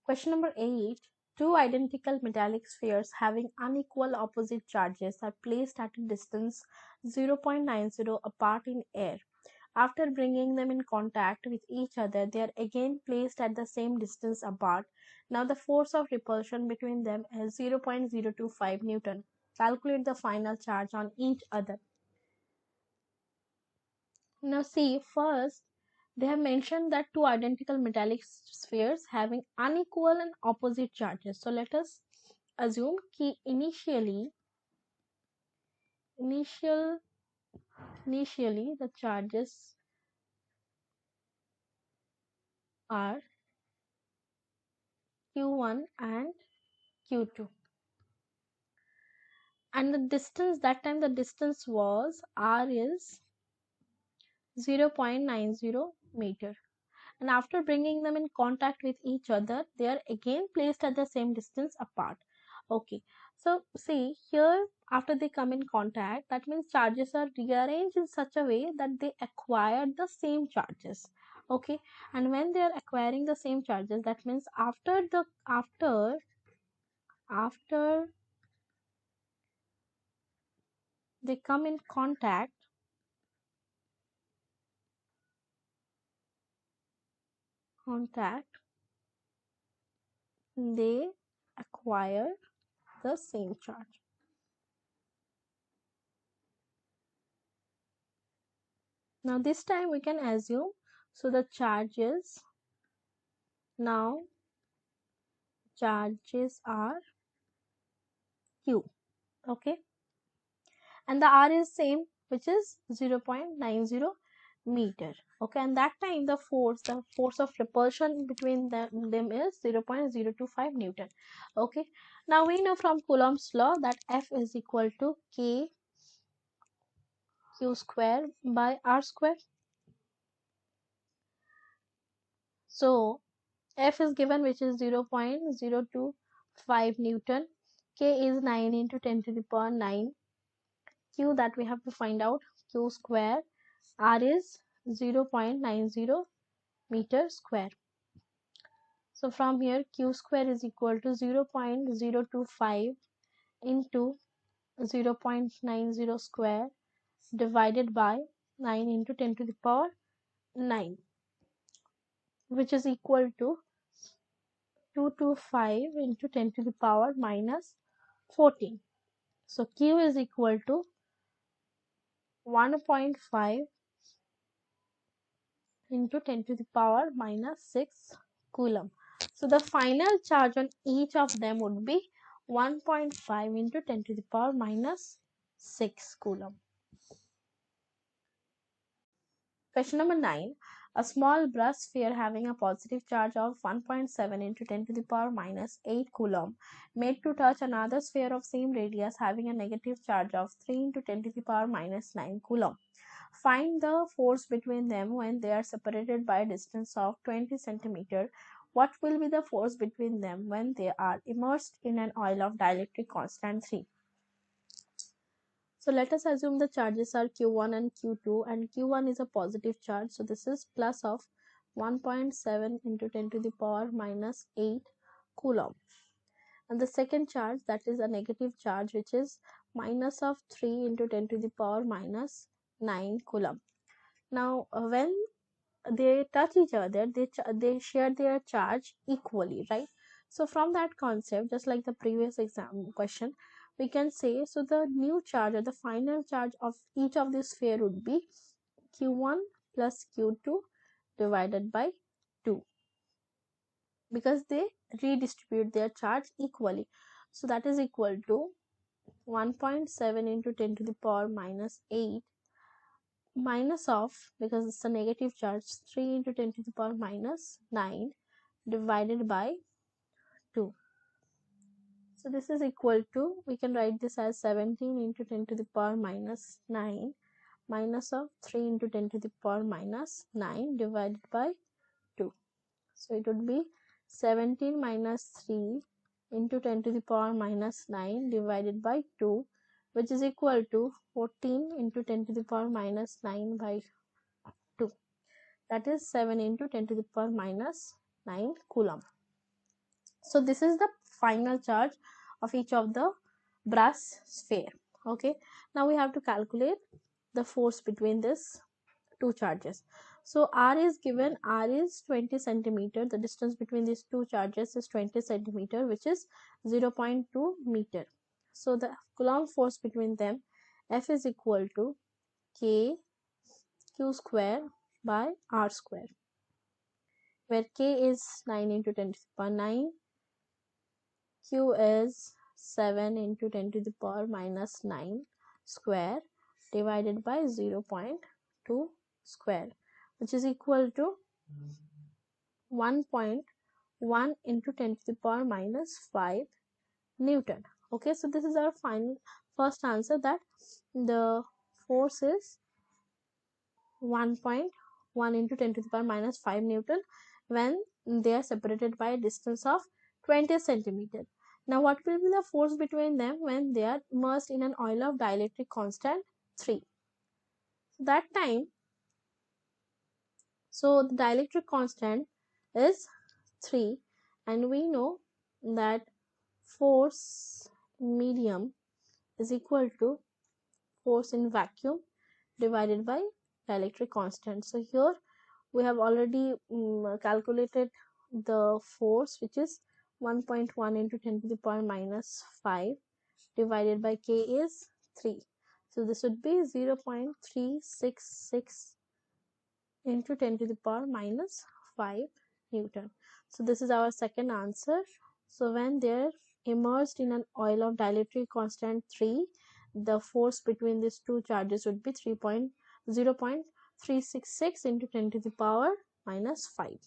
Question number 8. Two identical metallic spheres having unequal opposite charges are placed at a distance 0.90 apart in air. After bringing them in contact with each other, they are again placed at the same distance apart. Now the force of repulsion between them is 0.025 Newton. Calculate the final charge on each other. Now see, first they have mentioned that two identical metallic spheres having unequal and opposite charges. So let us assume that initially the charges are Q1 and Q2. And the distance, that time the distance was R is 0.90 meter. And after bringing them in contact with each other, they are again placed at the same distance apart. Okay, so see here, after they come in contact, that means charges are rearranged in such a way that they acquire the same charges. Okay, and when they are acquiring the same charges, that means after they come in contact, they acquire the same charge. Now this time we can assume, so the charges are Q, okay, and the R is same, which is 0.90 meter, okay, and that time the force of repulsion between them is 0.025 Newton, okay. Now we know from Coulomb's law that F is equal to K Q square by R square. So F is given, which is 0.025 Newton. K is 9 into 10 to the power 9. Q that we have to find out, Q square. R is 0.90 meter square. So from here Q square is equal to 0.025 into 0.90 square divided by 9 into 10 to the power 9, which is equal to 225 into 10 to the power minus 14. So Q is equal to 1.5 into 10 to the power minus 6 coulomb. So the final charge on each of them would be 1.5 into 10 to the power minus 6 coulomb. Question number 9. A small brass sphere having a positive charge of 1.7 into 10 to the power minus 8 coulomb made to touch another sphere of same radius having a negative charge of 3 into 10 to the power minus 9 coulomb. Find the force between them when they are separated by a distance of 20 centimeter. What will be the force between them when they are immersed in an oil of dielectric constant 3? So let us assume the charges are Q1 and Q2, and Q1 is a positive charge. So this is plus of 1.7 into 10 to the power minus 8 coulomb. And the second charge, that is a negative charge, which is minus of 3 into 10 to the power minus 9 coulomb. Now when they touch each other, they share their charge equally, right? So from that concept, just like the previous exam question, we can say, so the new charge or the final charge of each of this sphere would be Q1 plus Q2 divided by 2, because they redistribute their charge equally. So that is equal to 1.7 into 10 to the power minus 8 minus of, because it's a negative charge, 3 into 10 to the power minus 9 divided by 2. So this is equal to, we can write this as 17 into 10 to the power minus 9 minus of 3 into 10 to the power minus 9 divided by 2. So it would be 17 minus 3 into 10 to the power minus 9 divided by 2, which is equal to 14 into 10 to the power minus 9 by 2. That is 7 into 10 to the power minus 9 coulomb. So this is the final charge of each of the brass sphere. Okay, now we have to calculate the force between this two charges. So R is given, R is 20 centimeter. The distance between these two charges is 20 centimeter, which is 0.2 meter. So the Coulomb force between them, F is equal to K Q square by R square, where K is 9 into 10 to the power 9, Q is 7 into 10 to the power minus 9 square divided by 0.2 square, which is equal to 1.1 into 10 to the power minus 5 Newton. Okay, so this is our final first answer, that the force is 1.1 into 10 to the power minus 5 Newton when they are separated by a distance of 20 centimeter. Now what will be the force between them when they are immersed in an oil of dielectric constant 3? That time, so the dielectric constant is 3, and we know that force medium is equal to force in vacuum divided by dielectric constant. So here we have already calculated the force, which is 1.1 into 10 to the power minus 5 divided by K is 3. So this would be 0.366 into 10 to the power minus 5 Newton. So this is our second answer. So when they're immersed in an oil of dielectric constant 3, the force between these two charges would be 0.366 into 10 to the power minus 5.